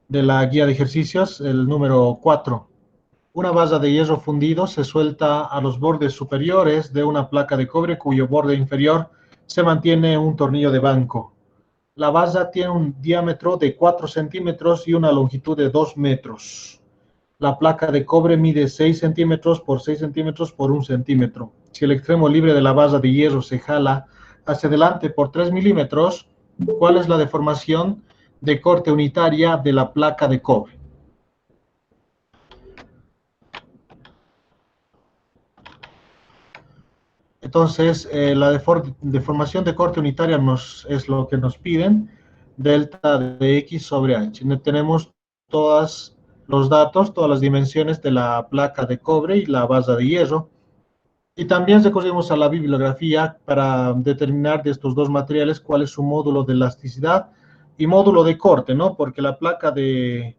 de la guía de ejercicios, el número 4. Una base de hierro fundido se suelta a los bordes superiores de una placa de cobre cuyo borde inferior se mantiene un tornillo de banco. La base tiene un diámetro de 4 centímetros y una longitud de 2 metros. La placa de cobre mide 6 centímetros por 6 centímetros por 1 centímetro. Si el extremo libre de la base de hierro se jala hacia adelante por 3 milímetros, ¿cuál es la deformación de corte unitaria de la placa de cobre? Entonces, la deformación de corte unitaria es lo que nos piden, delta de X sobre H. Tenemos todos los datos, todas las dimensiones de la placa de cobre y la base de hierro. Y también recurrimos a la bibliografía para determinar de estos dos materiales cuál es su módulo de elasticidad y módulo de corte, ¿no? Porque la placa de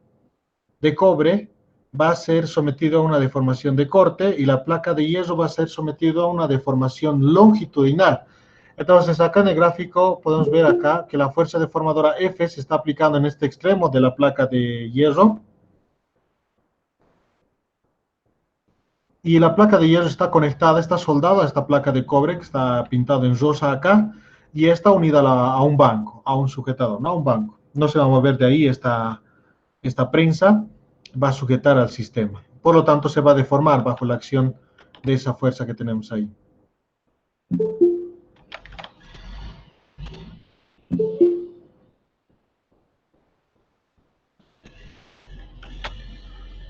cobre va a ser sometido a una deformación de corte y la placa de hierro va a ser sometido a una deformación longitudinal. Entonces, acá en el gráfico podemos ver acá que la fuerza deformadora F se está aplicando en este extremo de la placa de hierro. Y la placa de hierro está conectada, está soldada a esta placa de cobre que está pintado en rosa acá y está unida a un banco, a un sujetador, no a un banco. No se va a mover de ahí esta prensa, va a sujetar al sistema. Por lo tanto, se va a deformar bajo la acción de esa fuerza que tenemos ahí.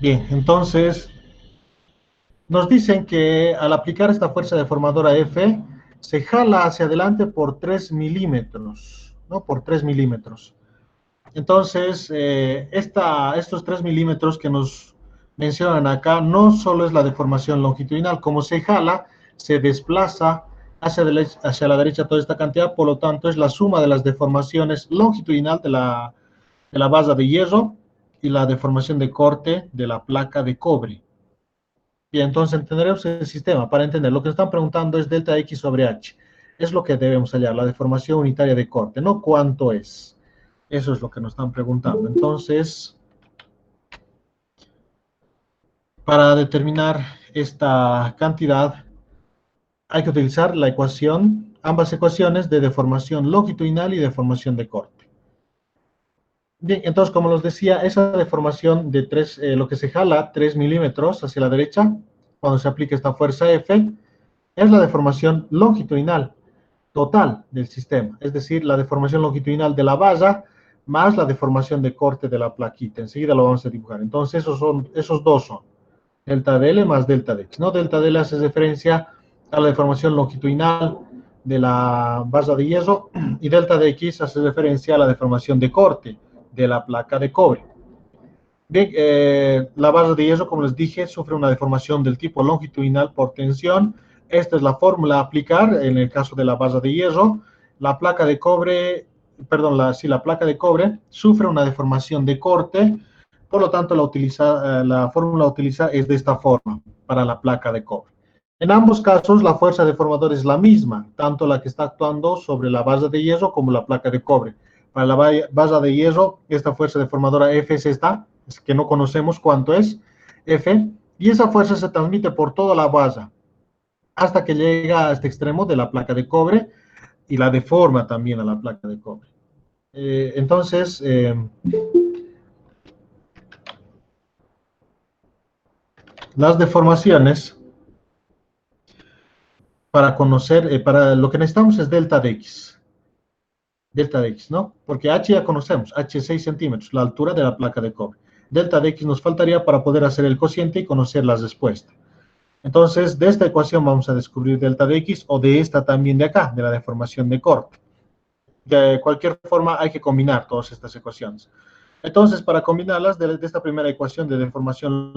Bien, entonces nos dicen que al aplicar esta fuerza deformadora F, se jala hacia adelante por 3 milímetros, ¿no? Por 3 milímetros. Entonces, estos 3 milímetros que nos mencionan acá no solo es la deformación longitudinal, como se jala, se desplaza hacia la derecha toda esta cantidad, por lo tanto es la suma de las deformaciones longitudinal de la base de hierro y la deformación de corte de la placa de cobre. Bien, entonces entenderemos el sistema. Para entender, lo que nos están preguntando es delta X sobre H. Es lo que debemos hallar, la deformación unitaria de corte, no cuánto es. Eso es lo que nos están preguntando. Entonces, para determinar esta cantidad, hay que utilizar la ecuación, ambas ecuaciones de deformación longitudinal y deformación de corte. Bien, entonces, como les decía, esa deformación de 3, lo que se jala 3 milímetros hacia la derecha, cuando se aplica esta fuerza F, es la deformación longitudinal total del sistema, es decir, la deformación longitudinal de la base más la deformación de corte de la plaquita. Enseguida lo vamos a dibujar. Entonces, esos dos son delta de L más delta de X, ¿no? Delta de L hace referencia a la deformación longitudinal de la base de hierro y delta de X hace referencia a la deformación de corte de la placa de cobre. Bien, la base de hierro, como les dije, sufre una deformación del tipo longitudinal por tensión. Esta es la fórmula a aplicar en el caso de la base de hierro. La placa de cobre, perdón, la placa de cobre sufre una deformación de corte, por lo tanto la fórmula a utilizar es de esta forma para la placa de cobre. En ambos casos la fuerza deformadora es la misma, tanto la que está actuando sobre la base de hierro como la placa de cobre. Para la base de hierro, esta fuerza deformadora F es esta, que no conocemos cuánto es, F, y esa fuerza se transmite por toda la base hasta que llega a este extremo de la placa de cobre y la deforma también a la placa de cobre. Entonces, las deformaciones, para conocer, para lo que necesitamos es delta de X. Delta de X, ¿no? Porque H ya conocemos, H es 6 centímetros, la altura de la placa de cobre. Delta de X nos faltaría para poder hacer el cociente y conocer las respuestas. Entonces, de esta ecuación vamos a descubrir delta de X o de esta también de acá, de la deformación de corte. De cualquier forma, hay que combinar todas estas ecuaciones. Entonces, para combinarlas, de esta primera ecuación de deformación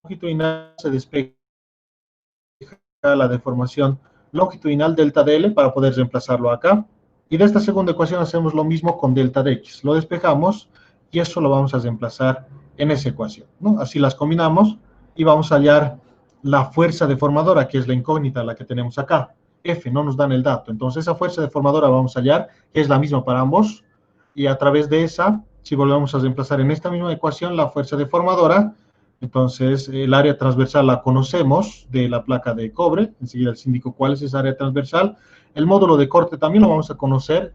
longitudinal se despeja la deformación longitudinal delta de L para poder reemplazarlo acá. Y de esta segunda ecuación hacemos lo mismo con delta de X. Lo despejamos y eso lo vamos a reemplazar en esa ecuación, ¿no? Así las combinamos y vamos a hallar la fuerza deformadora, que es la incógnita, la que tenemos acá. F, no nos dan el dato. Entonces, esa fuerza deformadora vamos a hallar, que es la misma para ambos, y a través de esa Si volvemos a reemplazar en esta misma ecuación la fuerza deformadora, entonces el área transversal la conocemos de la placa de cobre, enseguida les indico cuál es esa área transversal. El módulo de corte también lo vamos a conocer,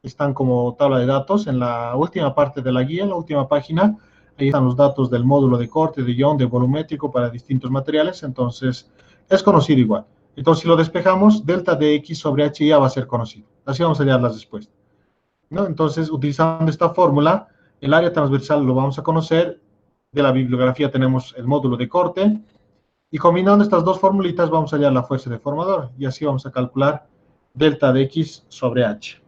están como tabla de datos en la última parte de la guía, en la última página. Ahí están los datos del módulo de corte, de ion, de volumétrico para distintos materiales, entonces es conocido igual. Entonces, si lo despejamos, delta de x sobre h ya va a ser conocido. Así vamos a hallar las respuestas, ¿no? Entonces, utilizando esta fórmula, el área transversal lo vamos a conocer. De la bibliografía tenemos el módulo de corte. Y combinando estas dos formulitas vamos a hallar la fuerza deformadora. Y así vamos a calcular delta de x sobre h.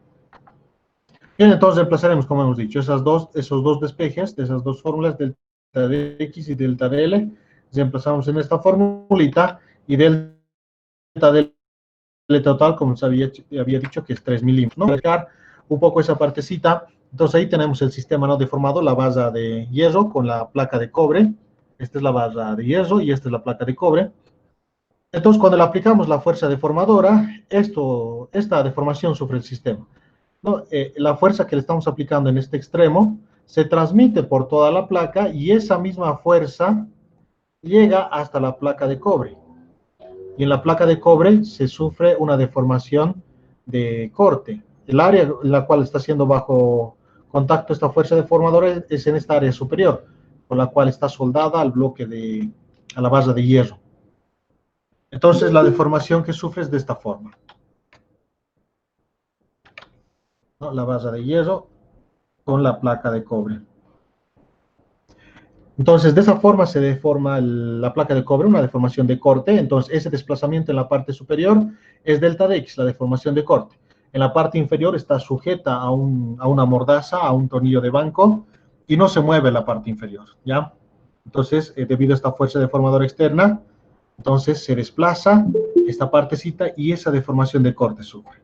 Bien, entonces reemplazaremos, como hemos dicho, esos dos despejes de esas dos fórmulas, delta de x y delta de L, reemplazamos en esta formulita, y delta de L total, como se había dicho, que es 3 milímetros, ¿no? Para un poco esa partecita, entonces ahí tenemos el sistema no deformado, la barra de hierro con la placa de cobre. Esta es la barra de hierro y esta es la placa de cobre. Entonces, cuando le aplicamos la fuerza deformadora, esta deformación sufre el sistema, ¿no? La fuerza que le estamos aplicando en este extremo se transmite por toda la placa y esa misma fuerza llega hasta la placa de cobre. Y en la placa de cobre se sufre una deformación de corte. El área en la cual está siendo bajo contacto esta fuerza deformadora es en esta área superior, con la cual está soldada al bloque a la base de hierro. Entonces la deformación que sufre es de esta forma, ¿no? La base de hierro con la placa de cobre. Entonces, de esa forma se deforma la placa de cobre, una deformación de corte. Entonces, ese desplazamiento en la parte superior es delta de x, la deformación de corte. En la parte inferior está sujeta a una mordaza, a un tornillo de banco, y no se mueve la parte inferior, ¿ya? Entonces, debido a esta fuerza deformadora externa, entonces se desplaza esta partecita y esa deformación de corte sufre.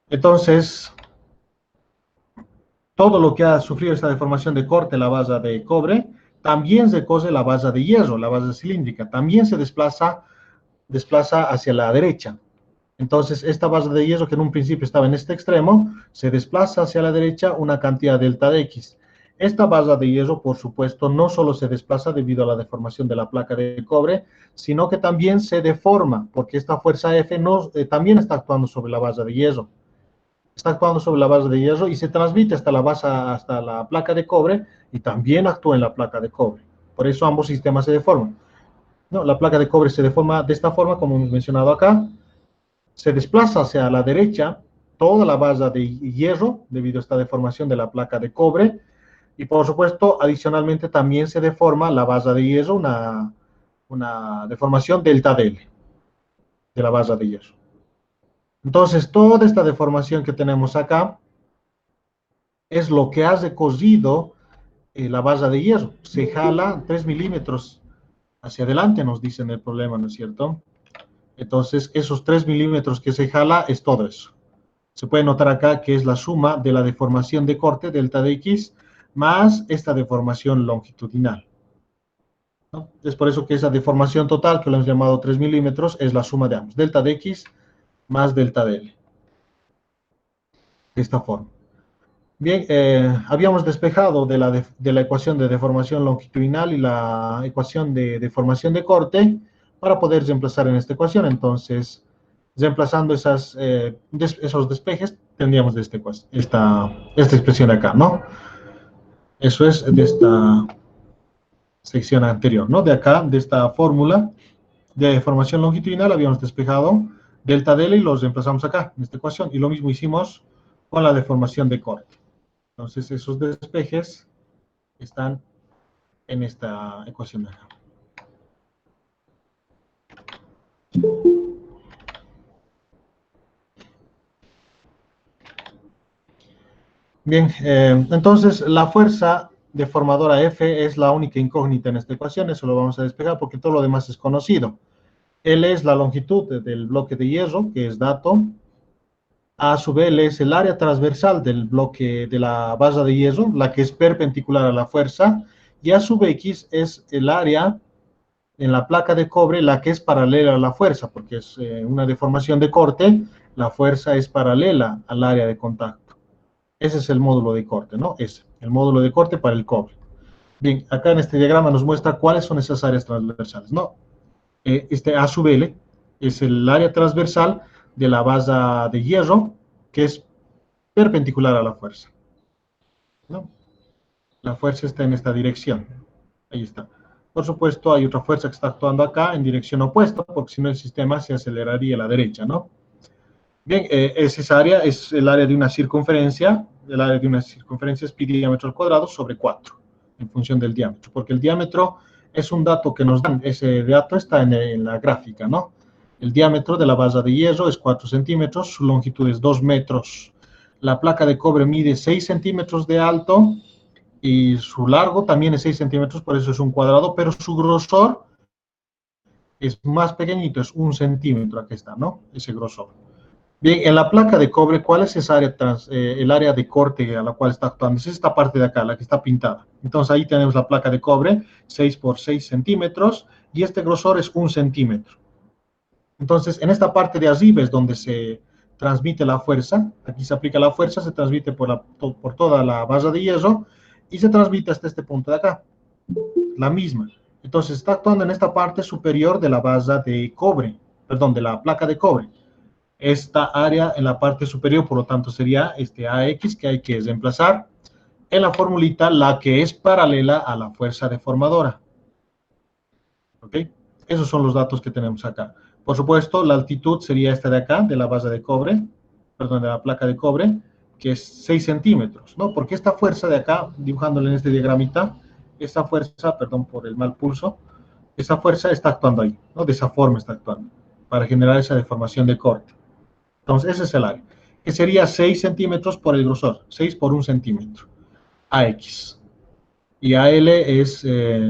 Entonces, todo lo que ha sufrido esta deformación de corte, la base de cobre, también se cose la base de hierro, la base cilíndrica, también se desplaza hacia la derecha. Entonces, esta base de hierro, que en un principio estaba en este extremo, se desplaza hacia la derecha una cantidad delta de x. Esta base de hierro, por supuesto, no solo se desplaza debido a la deformación de la placa de cobre, sino que también se deforma, porque esta fuerza F también está actuando sobre la base de hierro. Está actuando sobre la base de hierro y se transmite hasta la placa de cobre y también actúa en la placa de cobre. Por eso ambos sistemas se deforman, ¿no? La placa de cobre se deforma de esta forma, como hemos mencionado acá. Se desplaza hacia la derecha toda la base de hierro debido a esta deformación de la placa de cobre. Y por supuesto, adicionalmente también se deforma la base de hierro, una deformación delta L de la base de hierro. Entonces, toda esta deformación que tenemos acá es lo que ha recosido la base de hierro. Se jala 3 milímetros hacia adelante, nos dicen el problema, ¿no es cierto? Entonces, esos 3 milímetros que se jala es todo eso. Se puede notar acá que es la suma de la deformación de corte, delta de x, más esta deformación longitudinal, ¿no? Es por eso que esa deformación total, que lo hemos llamado 3 milímetros, es la suma de ambos, delta de x más delta de L. De esta forma. Bien, habíamos despejado de la ecuación de deformación longitudinal y la ecuación de deformación de corte para poder reemplazar en esta ecuación. Entonces, reemplazando esos despejes, tendríamos esta expresión acá, ¿no? Eso es de esta sección anterior, ¿no? De acá, de esta fórmula de deformación longitudinal, habíamos despejado delta de L y los reemplazamos acá, en esta ecuación. Y lo mismo hicimos con la deformación de corte. Entonces, esos despejes están en esta ecuación de acá. Bien, entonces la fuerza deformadora F es la única incógnita en esta ecuación, eso lo vamos a despejar porque todo lo demás es conocido. L es la longitud del bloque de hierro, que es dato. A sub L es el área transversal del bloque de la base de hierro, la que es perpendicular a la fuerza. Y A sub X es el área en la placa de cobre, la que es paralela a la fuerza, porque es una deformación de corte, la fuerza es paralela al área de contacto. Ese es el módulo de corte, ¿no? Ese, el módulo de corte para el cobre. Bien, acá en este diagrama nos muestra cuáles son esas áreas transversales, ¿no? Este A sub L es el área transversal de la base de hierro que es perpendicular a la fuerza, ¿no? La fuerza está en esta dirección. Ahí está. Por supuesto, hay otra fuerza que está actuando acá en dirección opuesta, porque si no el sistema se aceleraría a la derecha, ¿no? Bien, esa área es el área de una circunferencia. El área de una circunferencia es pi diámetro al cuadrado sobre 4, en función del diámetro, porque el diámetro es un dato que nos dan. Ese dato está en la gráfica, ¿no? El diámetro de la base de hierro es 4 centímetros, su longitud es 2 metros. La placa de cobre mide 6 centímetros de alto y su largo también es 6 centímetros, por eso es un cuadrado, pero su grosor es más pequeñito, es 1 centímetro, aquí está, ¿no? Ese grosor. Bien, en la placa de cobre, ¿cuál es esa área el área de corte a la cual está actuando? Es esta parte de acá, la que está pintada. Entonces ahí tenemos la placa de cobre, 6 por 6 centímetros, y este grosor es 1 centímetro. Entonces, en esta parte de arriba es donde se transmite la fuerza. Aquí se aplica la fuerza, se transmite por toda la base de hierro y se transmite hasta este punto de acá, la misma. Entonces, está actuando en esta parte superior de la base de cobre, perdón, de la placa de cobre. Esta área en la parte superior, por lo tanto, sería este AX que hay que reemplazar en la formulita, la que es paralela a la fuerza deformadora. ¿Ok? Esos son los datos que tenemos acá. Por supuesto, la altitud sería esta de acá, de la base de cobre, perdón, de la placa de cobre, que es 6 centímetros, ¿no? Porque esta fuerza de acá, dibujándole en este diagramita, esta fuerza, perdón por el mal pulso, esa fuerza está actuando ahí, ¿no? De esa forma está actuando, para generar esa deformación de corte. Entonces, ese es el área, que sería 6 centímetros por el grosor, 6 por 1 centímetro, AX. Y AL es,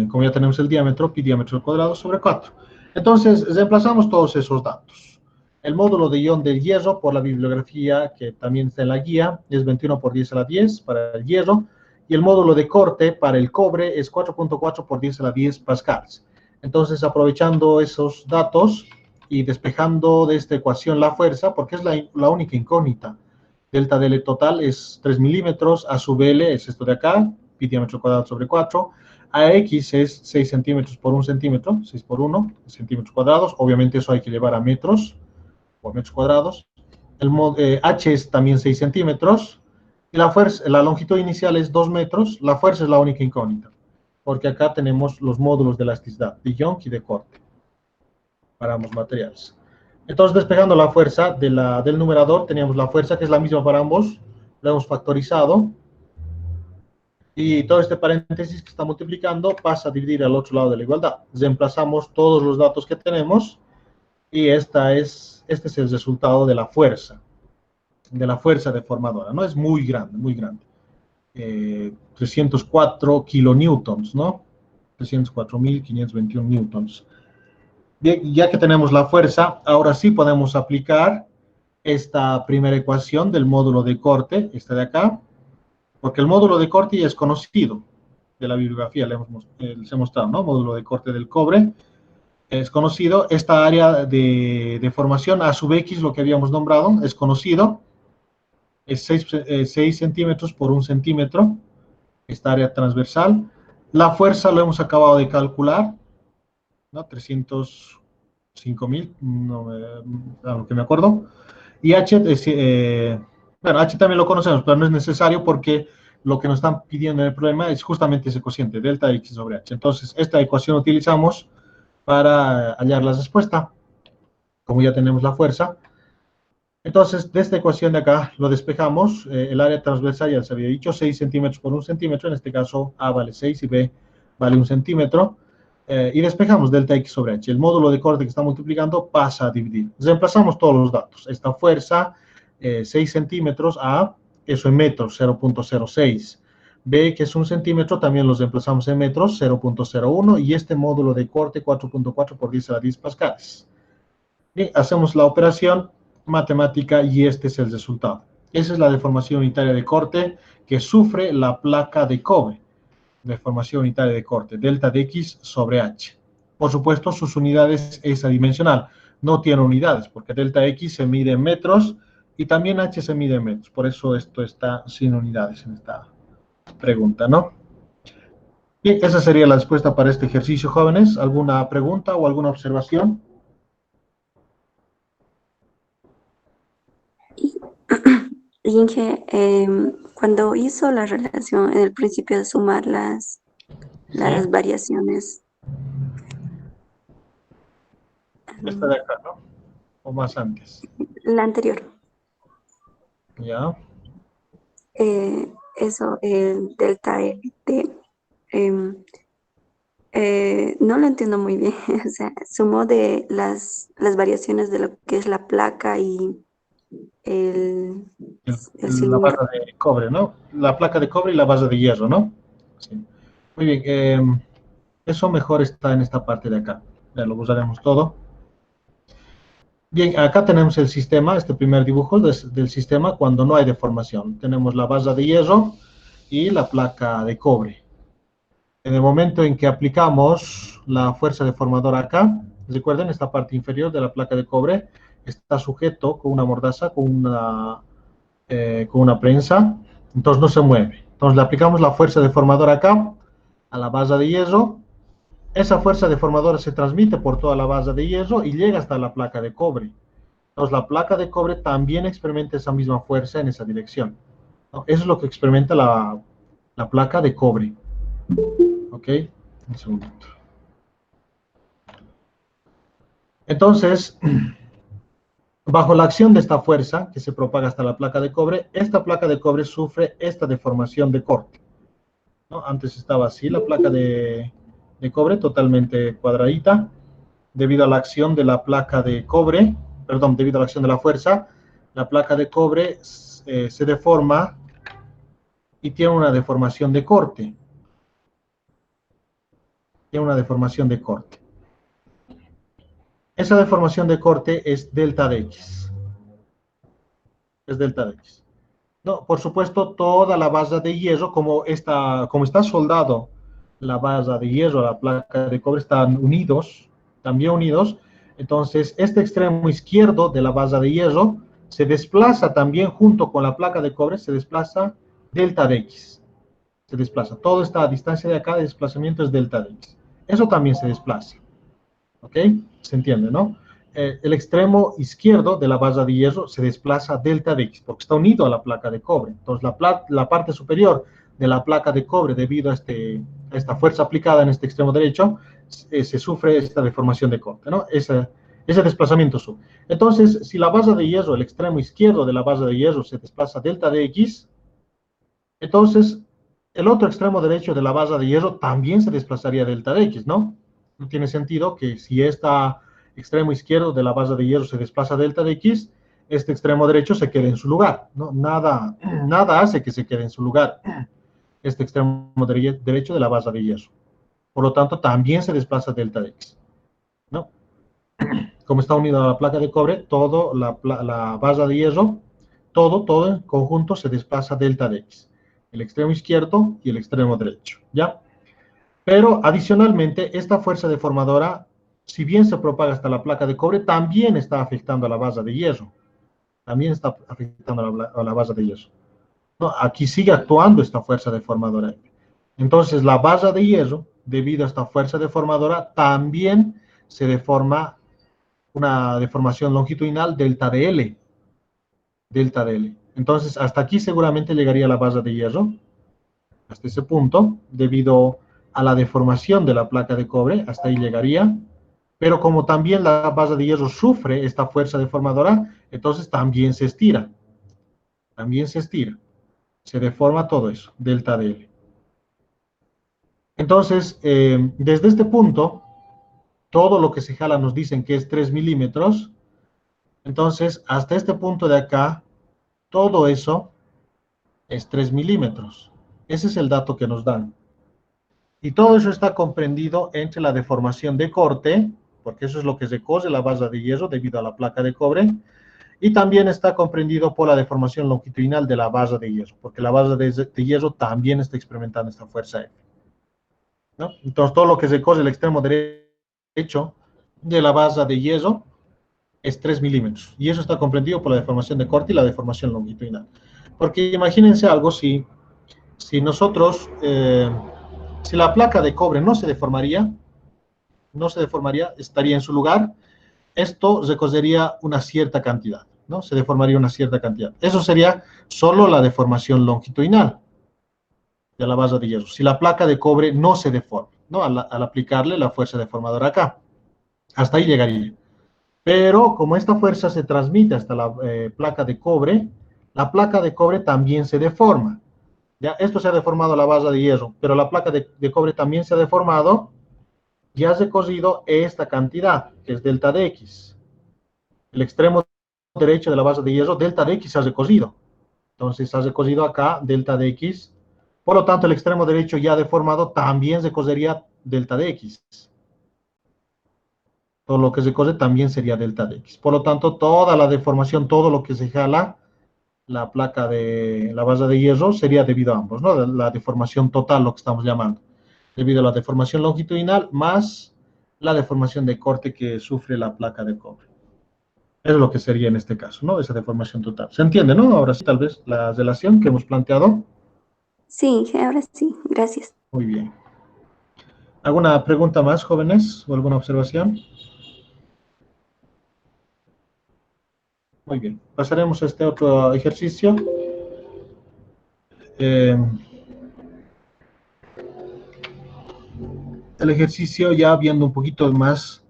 como ya tenemos el diámetro, pi diámetro al cuadrado sobre 4. Entonces, reemplazamos todos esos datos. El módulo de ion del hierro, por la bibliografía que también está en la guía, es 21 por 10 a la 10 para el hierro, y el módulo de corte para el cobre es 4.4 por 10 a la 10 pascals. Entonces, aprovechando esos datos y despejando de esta ecuación la fuerza, porque es la única incógnita, delta DL total es 3 milímetros, A sub L es esto de acá, pi diámetro cuadrado sobre 4, AX es 6 centímetros por 1 centímetro, 6 por 1 centímetros cuadrados, obviamente eso hay que llevar a metros, por metros cuadrados. H es también 6 centímetros, y la fuerza, la longitud inicial es 2 metros, la fuerza es la única incógnita, porque acá tenemos los módulos de elasticidad, de Young y de corte, para ambos materiales. Entonces, despejando la fuerza del numerador, teníamos la fuerza que es la misma para ambos, lo hemos factorizado, y todo este paréntesis que está multiplicando pasa a dividir al otro lado de la igualdad. Reemplazamos todos los datos que tenemos y este es el resultado de la fuerza deformadora, ¿no? Es muy grande, muy grande. 304 kilonewtons, ¿no? 304.521 newtons. Bien, ya que tenemos la fuerza, ahora sí podemos aplicar esta primera ecuación del módulo de corte, esta de acá, porque el módulo de corte ya es conocido de la bibliografía, les he mostrado, ¿no? Módulo de corte del cobre, es conocido. Esta área de deformación A sub X, lo que habíamos nombrado, es conocido, es 6 centímetros por 1 centímetro, esta área transversal. La fuerza lo hemos acabado de calcular, ¿no? 305.000, no, a lo que me acuerdo. Y H, bueno, H también lo conocemos, pero no es necesario porque lo que nos están pidiendo en el problema es justamente ese cociente, delta X sobre H. Entonces, esta ecuación utilizamos para hallar la respuesta, como ya tenemos la fuerza. Entonces, de esta ecuación de acá lo despejamos, el área transversal ya se había dicho, 6 centímetros por 1 centímetro, en este caso A vale 6 y B vale 1 centímetro, y despejamos delta X sobre H. El módulo de corte que está multiplicando pasa a dividir. Reemplazamos todos los datos. Esta fuerza, 6 centímetros, A, eso en metros, 0.06. B, que es 1 centímetro, también los reemplazamos en metros, 0.01, y este módulo de corte, 4.4 por 10 a la 10 pascales. Bien, hacemos la operación matemática y este es el resultado. Esa es la deformación unitaria de corte que sufre la placa de cobre. Deformación unitaria de corte, delta de X sobre H. Por supuesto, sus unidades es adimensional. No tiene unidades, porque delta X se mide en metros Y también H se mide en metros, por eso esto está sin unidades en esta pregunta, ¿no? Bien, esa sería la respuesta para este ejercicio, jóvenes. ¿Alguna pregunta o alguna observación? Y, Inge, cuando hizo la relación en el principio de sumar Sí, las variaciones, esta de acá, ¿no? O más antes. la anterior, ¿Ya? eso, el delta LT, em, no lo entiendo muy bien. O sea, sumó de las variaciones de lo que es la placa y el, el La base cilindro. de cobre, ¿no? La placa de cobre y la base de hierro, ¿no? Sí. Muy bien, eso mejor está en esta parte de acá. Ya lo usaremos todo. Bien, acá tenemos el sistema, este primer dibujo del sistema cuando no hay deformación. Tenemos la base de hierro y la placa de cobre. En el momento en que aplicamos la fuerza deformadora acá, recuerden, esta parte inferior de la placa de cobre está sujeto con una mordaza, con una prensa, entonces no se mueve. Entonces le aplicamos la fuerza deformadora acá, a la base de hierro. Esa fuerza deformadora se transmite por toda la base de hierro y llega hasta la placa de cobre. Entonces la placa de cobre también experimenta esa misma fuerza en esa dirección, ¿no? Eso es lo que experimenta la placa de cobre. ¿Ok? Un segundito. Entonces, bajo la acción de esta fuerza que se propaga hasta la placa de cobre, esta placa de cobre sufre esta deformación de corte, ¿no? Antes estaba así la placa de cobre, totalmente cuadradita, debido a la acción de la placa de cobre, perdón, debido a la acción de la fuerza, la placa de cobre se deforma y tiene una deformación de corte. Tiene una deformación de corte. Esa deformación de corte es delta de X. Es delta de X. No, por supuesto, toda la base de hierro, como está soldado la base de hierro, la placa de cobre, están unidos, también unidos. Entonces, este extremo izquierdo de la base de hierro se desplaza también junto con la placa de cobre, se desplaza delta de X. Se desplaza. Toda esta distancia de acá de desplazamiento es delta de X. Eso también se desplaza. ¿Ok? Se entiende, ¿no? El extremo izquierdo de la base de hierro se desplaza delta de X, porque está unido a la placa de cobre. Entonces, la parte superior de la placa de cobre, debido a esta fuerza aplicada en este extremo derecho, se sufre esta deformación de corte, ¿no? Ese desplazamiento sube. Entonces, si la base de hierro, el extremo izquierdo de la base de hierro se desplaza delta de X, entonces el otro extremo derecho de la base de hierro también se desplazaría delta de X, ¿no? No tiene sentido que si este extremo izquierdo de la base de hierro se desplaza delta de X, este extremo derecho se quede en su lugar, ¿no? Nada hace que se quede en su lugar este extremo derecho de la base de hierro. Por lo tanto, también se desplaza delta de X, ¿no? Como está unido a la placa de cobre, todo la base de hierro, todo en conjunto se desplaza delta de X. El extremo izquierdo y el extremo derecho, ¿ya? Pero adicionalmente, esta fuerza deformadora, si bien se propaga hasta la placa de cobre, también está afectando a la base de hierro. También está afectando a la base de hierro. No, aquí sigue actuando esta fuerza deformadora. Entonces, la base de hierro, debido a esta fuerza deformadora, también se deforma una deformación longitudinal delta de L. Delta de L. Entonces, hasta aquí seguramente llegaría la base de hierro, hasta ese punto, debido a la deformación de la placa de cobre, hasta ahí llegaría. Pero como también la base de hierro sufre esta fuerza deformadora, entonces también se estira. También se estira. Se deforma todo eso, delta de L. Entonces, desde este punto, todo lo que se jala nos dicen que es 3 milímetros. Entonces, hasta este punto de acá, todo eso es 3 milímetros. Ese es el dato que nos dan. Y todo eso está comprendido entre la deformación de corte, porque eso es lo que se cose la base de hierro debido a la placa de cobre, y también está comprendido por la deformación longitudinal de la base de hierro, porque la base de hierro también está experimentando esta fuerza F, ¿no? Entonces, todo lo que se cose el extremo derecho de la base de hierro es 3 milímetros. Y eso está comprendido por la deformación de corte y la deformación longitudinal. Porque imagínense algo, si nosotros, si la placa de cobre no se deformaría, estaría en su lugar, esto recorrería una cierta cantidad, ¿no? Se deformaría una cierta cantidad. Eso sería solo la deformación longitudinal de la base de hierro. Si la placa de cobre no se deforma, ¿no? Al aplicarle la fuerza deformadora acá. Hasta ahí llegaría. Pero como esta fuerza se transmite hasta la placa de cobre, la placa de cobre también se deforma. ¿Ya? Esto se ha deformado la base de hierro, pero la placa de cobre también se ha deformado y ha recorrido esta cantidad, que es delta de X. El extremo derecho de la base de hierro, delta de X ha recorrido. Entonces ha recorrido acá delta de X. Por lo tanto, el extremo derecho ya deformado también recorrería delta de X. Todo lo que se corre también sería delta de X. Por lo tanto, toda la deformación, todo lo que se jala, la placa de la base de hierro, sería debido a ambos, ¿no? La deformación total, lo que estamos llamando. Debido a la deformación longitudinal más la deformación de corte que sufre la placa de cobre. Eso es lo que sería en este caso, ¿no? Esa deformación total. ¿Se entiende, no? Ahora sí, tal vez la relación que hemos planteado. Sí, ahora sí, gracias. Muy bien. ¿Alguna pregunta más, jóvenes? ¿O alguna observación? Muy bien. Pasaremos a este otro ejercicio. Eh, el ejercicio ya viendo un poquito más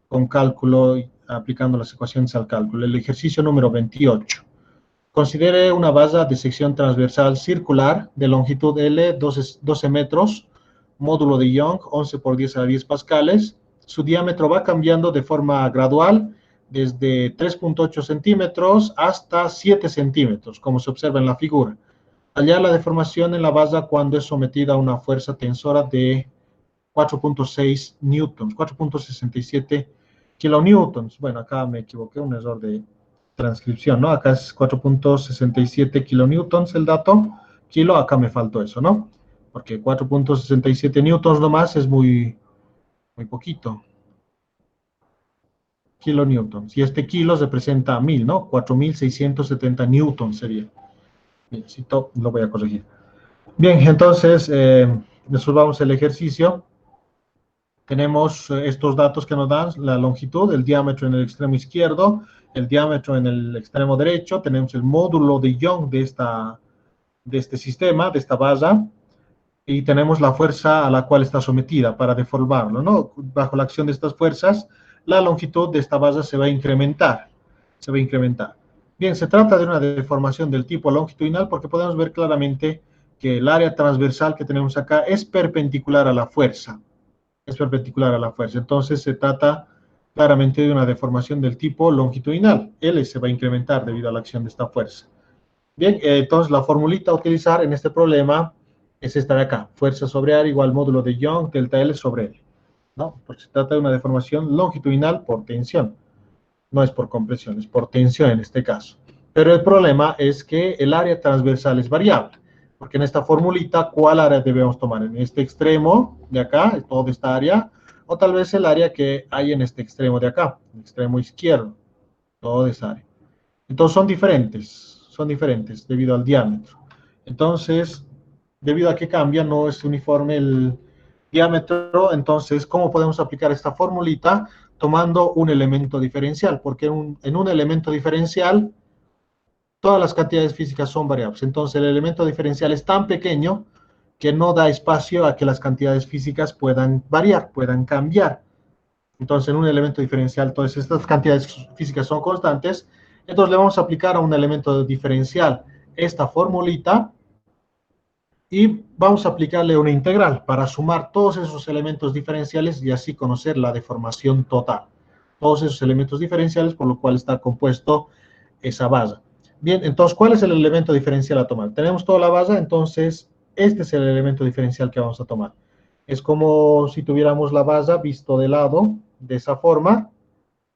con cálculo, aplicando las ecuaciones al cálculo. El ejercicio número 28. Considere una base de sección transversal circular de longitud L, 12 metros, módulo de Young, 11 por 10 a la 10 pascales. Su diámetro va cambiando de forma gradual desde 3.8 centímetros hasta 7 centímetros, como se observa en la figura. Hallar la deformación en la base cuando es sometida a una fuerza tensora de 4.6 newtons, 4.67 kilonewtons. Bueno, acá me equivoqué, un error de transcripción, ¿no? Acá es 4.67 kilonewtons el dato, kilo, acá me faltó eso, ¿no? Porque 4.67 newtons nomás es muy poquito. Kilonewtons. Y este kilo representa 1000, ¿no? 4.670 newtons sería. Necesito, lo voy a corregir. Bien, entonces, resolvamos el ejercicio. Tenemos estos datos que nos dan la longitud, el diámetro en el extremo izquierdo, el diámetro en el extremo derecho, tenemos el módulo de Young de este sistema, de esta base, y tenemos la fuerza a la cual está sometida para deformarlo, ¿no? Bajo la acción de estas fuerzas, la longitud de esta base se va a incrementar, se va a incrementar. Bien, se trata de una deformación del tipo longitudinal porque podemos ver claramente que el área transversal que tenemos acá es perpendicular a la fuerza, es perpendicular a la fuerza. Entonces se trata claramente de una deformación del tipo longitudinal. L se va a incrementar debido a la acción de esta fuerza. Bien, entonces la formulita a utilizar en este problema es esta de acá. Fuerza sobre área igual módulo de Young, delta L sobre L. ¿No? Porque se trata de una deformación longitudinal por tensión. No es por compresión, es por tensión en este caso. Pero el problema es que el área transversal es variable. Porque en esta formulita, ¿cuál área debemos tomar? ¿En este extremo de acá, toda esta área? O tal vez el área que hay en este extremo de acá, el extremo izquierdo, toda esa área. Entonces son diferentes debido al diámetro. Entonces, debido a que cambia, no es uniforme el diámetro, entonces, ¿cómo podemos aplicar esta formulita? Tomando un elemento diferencial, porque en un elemento diferencial, todas las cantidades físicas son variables. Entonces, el elemento diferencial es tan pequeño que no da espacio a que las cantidades físicas puedan variar, puedan cambiar. Entonces, en un elemento diferencial, todas estas cantidades físicas son constantes. Entonces, le vamos a aplicar a un elemento diferencial esta formulita y vamos a aplicarle una integral para sumar todos esos elementos diferenciales y así conocer la deformación total. Todos esos elementos diferenciales por lo cual está compuesto esa base. Bien, entonces, ¿cuál es el elemento diferencial a tomar? Tenemos toda la base, entonces, este es el elemento diferencial que vamos a tomar. Es como si tuviéramos la base visto de lado, de esa forma.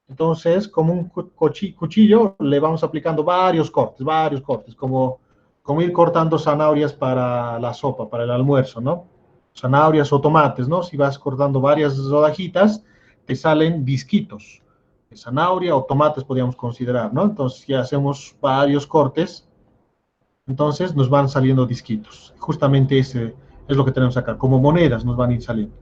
Entonces, como un cuchillo, le vamos aplicando varios cortes, como ir cortando zanahorias para la sopa, para el almuerzo, ¿no? Zanahorias o tomates, ¿no? Si vas cortando varias rodajitas, te salen disquitos. zanahoria o tomates podríamos considerar, ¿no? Entonces, si hacemos varios cortes, entonces nos van saliendo disquitos. Justamente ese es lo que tenemos acá, como monedas nos van a ir saliendo,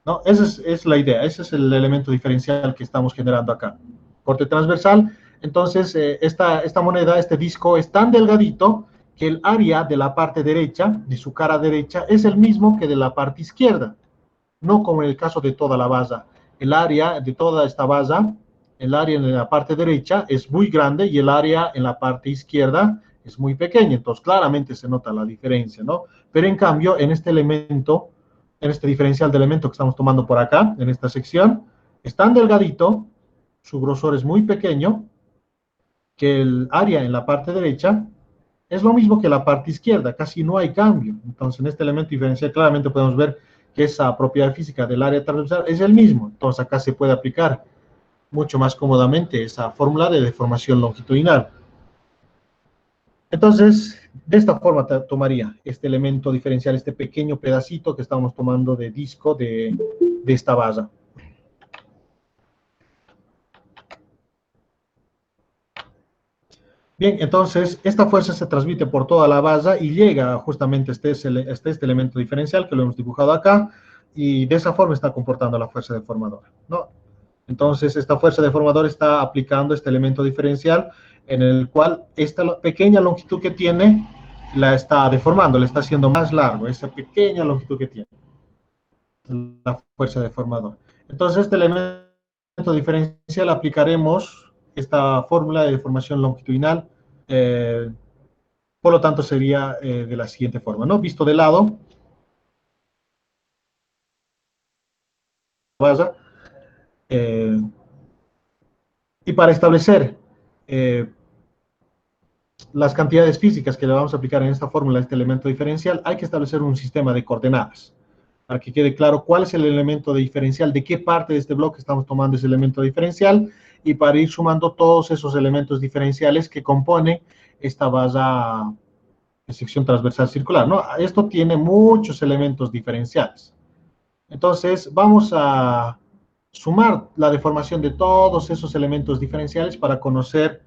¿no? Esa es la idea, ese es el elemento diferencial que estamos generando acá. Corte transversal, entonces esta moneda, este disco es tan delgadito que el área de la parte derecha, de su cara derecha, es el mismo que de la parte izquierda, no como en el caso de toda la base. El área de toda esta base, el área en la parte derecha es muy grande y el área en la parte izquierda es muy pequeña, entonces claramente se nota la diferencia, ¿no? Pero en cambio, en este elemento, en este diferencial de elemento que estamos tomando por acá, en esta sección, es tan delgadito, su grosor es muy pequeño, que el área en la parte derecha es lo mismo que la parte izquierda, casi no hay cambio. Entonces, en este elemento diferencial claramente podemos ver que esa propiedad física del área transversal es el mismo. Entonces, acá se puede aplicar mucho más cómodamente esa fórmula de deformación longitudinal. Entonces, de esta forma tomaría este elemento diferencial, este pequeño pedacito que estamos tomando de disco de esta base. Bien, entonces esta fuerza se transmite por toda la base y llega justamente a este elemento diferencial que lo hemos dibujado acá y de esa forma está comportando la fuerza deformadora, ¿no? Entonces esta fuerza deformadora está aplicando este elemento diferencial en el cual esta pequeña longitud que tiene la está deformando, le está haciendo más largo, esa pequeña longitud que tiene la fuerza deformadora. Entonces este elemento diferencial aplicaremos esta fórmula de deformación longitudinal, eh, por lo tanto sería de la siguiente forma, ¿no? Visto de lado, eh, y para establecer las cantidades físicas que le vamos a aplicar en esta fórmula a este elemento diferencial, hay que establecer un sistema de coordenadas, para que quede claro cuál es el elemento diferencial, de qué parte de este bloque estamos tomando ese elemento diferencial, y para ir sumando todos esos elementos diferenciales que compone esta base de sección transversal circular, ¿no? Esto tiene muchos elementos diferenciales. Entonces, vamos a sumar la deformación de todos esos elementos diferenciales para conocer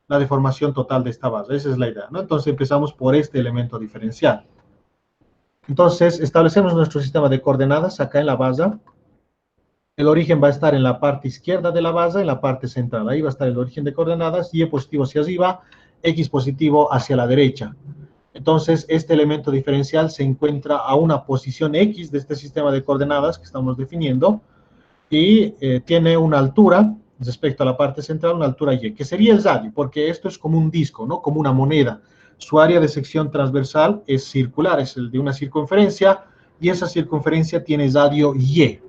la deformación total de esta base. Esa es la idea, ¿no? Entonces, empezamos por este elemento diferencial. Entonces, establecemos nuestro sistema de coordenadas acá en la base. El origen va a estar en la parte izquierda de la base, en la parte central. Ahí va a estar el origen de coordenadas, y positivo hacia arriba, x positivo hacia la derecha. Entonces, este elemento diferencial se encuentra a una posición x de este sistema de coordenadas que estamos definiendo, y tiene una altura respecto a la parte central, una altura y, que sería el radio, porque esto es como un disco, ¿no? Como una moneda. Su área de sección transversal es circular, es el de una circunferencia, y esa circunferencia tiene radio y.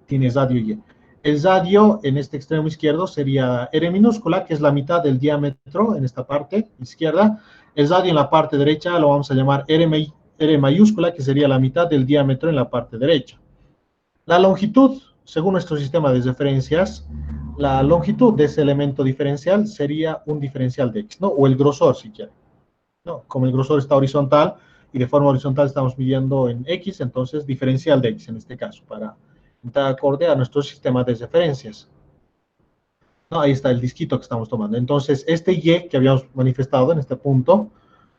Tiene radio y. El radio en este extremo izquierdo sería R minúscula, que es la mitad del diámetro en esta parte izquierda. El radio en la parte derecha lo vamos a llamar R mayúscula, que sería la mitad del diámetro en la parte derecha. La longitud, según nuestro sistema de referencias, la longitud de ese elemento diferencial sería un diferencial de x, ¿no? O el grosor, si quieren, ¿no? Como el grosor está horizontal y de forma horizontal estamos midiendo en x, entonces diferencial de x en este caso, para entrar acorde a nuestro sistema de referencias. ¿No? Ahí está el disquito que estamos tomando. Entonces, este y que habíamos manifestado en este punto,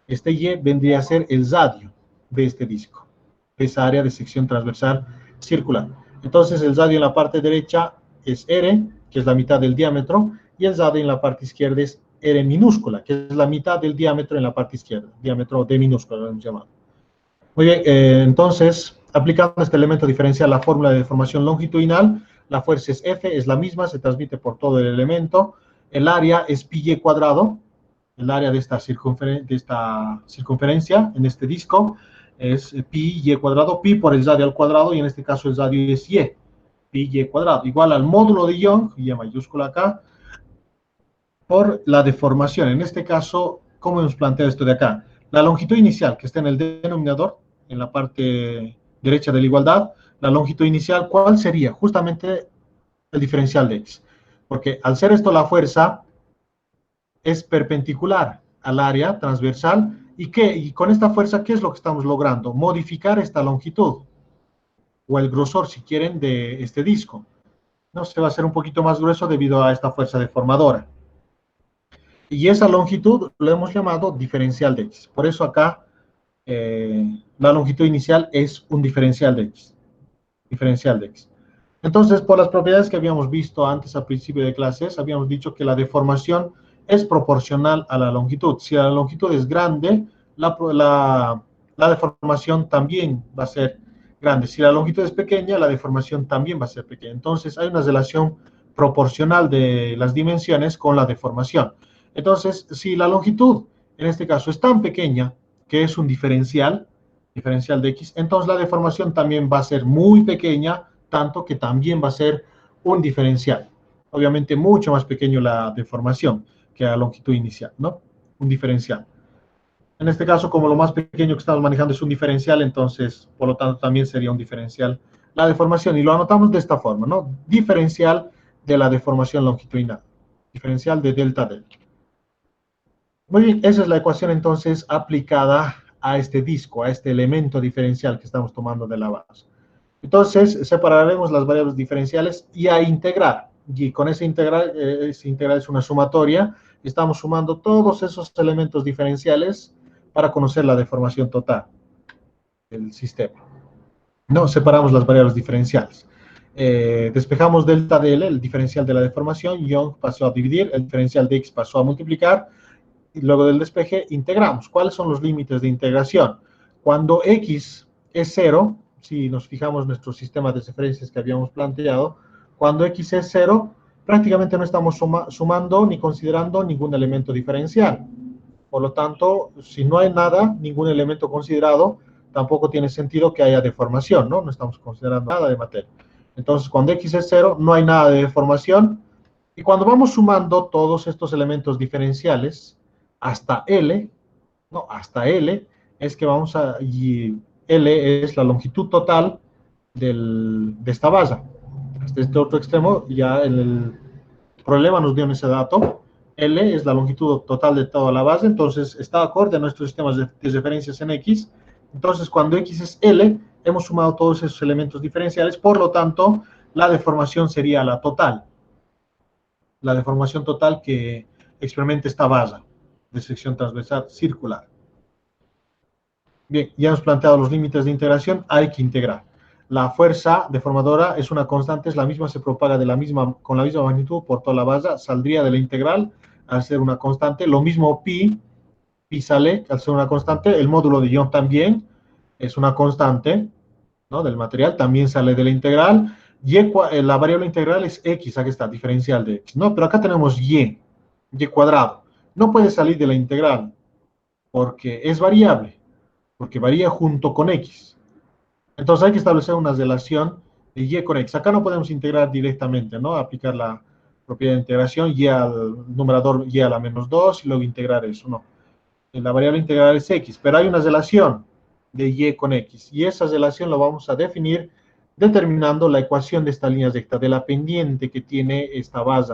este y vendría a ser el radio de este disco, de esa área de sección transversal circular. Entonces, el radio en la parte derecha es R, que es la mitad del diámetro, y el radio en la parte izquierda es R minúscula, que es la mitad del diámetro en la parte izquierda, diámetro D minúscula, lo hemos llamado. Muy bien, entonces, aplicando este elemento diferencial, la fórmula de deformación longitudinal, la fuerza es F, es la misma, se transmite por todo el elemento. El área es pi y cuadrado, el área de esta circunferencia en este disco es pi y cuadrado, pi por el radio al cuadrado, y en este caso el radio es y, pi y cuadrado, igual al módulo de Young, y mayúscula acá, por la deformación. En este caso, ¿cómo hemos planteado esto de acá? La longitud inicial que está en el denominador, en la parte derecha de la igualdad, la longitud inicial, ¿cuál sería? Justamente el diferencial de x. Porque al ser esto la fuerza, es perpendicular al área transversal. Y con esta fuerza, ¿qué es lo que estamos logrando? Modificar esta longitud, o el grosor, si quieren, de este disco. ¿no? Se va a hacer un poquito más grueso debido a esta fuerza deformadora. Y esa longitud lo hemos llamado diferencial de X. Por eso acá la longitud inicial es un diferencial de X. Diferencial de X. Entonces, por las propiedades que habíamos visto antes al principio de clases, habíamos dicho que la deformación es proporcional a la longitud. Si la longitud es grande, la deformación también va a ser grande. Si la longitud es pequeña, la deformación también va a ser pequeña. Entonces, hay una relación proporcional de las dimensiones con la deformación. Entonces, si la longitud, en este caso, es tan pequeña que es un diferencial de X, entonces la deformación también va a ser muy pequeña, tanto que también va a ser un diferencial. Obviamente mucho más pequeño la deformación que la longitud inicial, ¿no? Un diferencial. En este caso, como lo más pequeño que estamos manejando es un diferencial, entonces, por lo tanto, también sería un diferencial la deformación. Y lo anotamos de esta forma, ¿no? Diferencial de la deformación longitudinal. Diferencial de delta delta. Muy bien, esa es la ecuación entonces aplicada a este disco, a este elemento diferencial que estamos tomando de la base. Entonces, separaremos las variables diferenciales y a integrar. Y con esa integral es una sumatoria. Estamos sumando todos esos elementos diferenciales para conocer la deformación total del sistema. No, separamos las variables diferenciales. Despejamos delta de L, el diferencial de la deformación. Young pasó a dividir, el diferencial de X pasó a multiplicar. Y luego del despeje, integramos. ¿Cuáles son los límites de integración? Cuando X es 0, si nos fijamos en nuestro sistema de referencias que habíamos planteado, cuando X es 0, prácticamente no estamos sumando ni considerando ningún elemento diferencial. Por lo tanto, si no hay nada, ningún elemento considerado, tampoco tiene sentido que haya deformación, ¿no? No estamos considerando nada de materia. Entonces, cuando X es 0, no hay nada de deformación. Y cuando vamos sumando todos estos elementos diferenciales hasta L, no, hasta L, es que vamos a, y L es la longitud total de esta base. Hasta este otro extremo, ya el problema nos dio en ese dato. L es la longitud total de toda la base, entonces está acorde a nuestros sistemas de referencias en X. Entonces, cuando X es L, hemos sumado todos esos elementos diferenciales, por lo tanto, la deformación sería la total. La deformación total que experimenta esta base de sección transversal circular. Bien, ya hemos planteado los límites de integración, hay que integrar. La fuerza deformadora es una constante, es la misma, se propaga con la misma magnitud por toda la base, saldría de la integral al ser una constante. Lo mismo pi sale al ser una constante, el módulo de Young también es una constante, ¿no? Del material, también sale de la integral. La variable integral es x, aquí está, diferencial de x, ¿no? Pero acá tenemos y cuadrado. No puede salir de la integral porque es variable, porque varía junto con x. Entonces hay que establecer una relación de y con x. Acá no podemos integrar directamente, ¿no? Aplicar la propiedad de integración, y al numerador y a la menos 2 y luego integrar eso, no. La variable integral es x, pero hay una relación de y con x, y esa relación la vamos a definir determinando la ecuación de esta línea recta, de la pendiente que tiene esta base,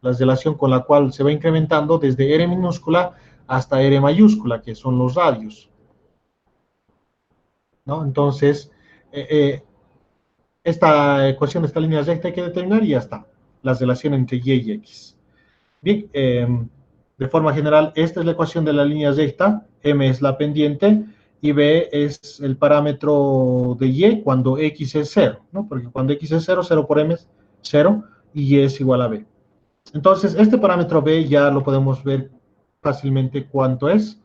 la relación con la cual se va incrementando desde r minúscula hasta r mayúscula, que son los radios, ¿no? Entonces, esta ecuación de esta línea recta hay que determinar y ya está, la relación entre y x. Bien, de forma general, esta es la ecuación de la línea recta, m es la pendiente y b es el parámetro de y cuando x es 0, ¿no? Porque cuando x es 0, 0 por m es 0 y y es igual a b. Entonces, este parámetro b ya lo podemos ver fácilmente cuánto es,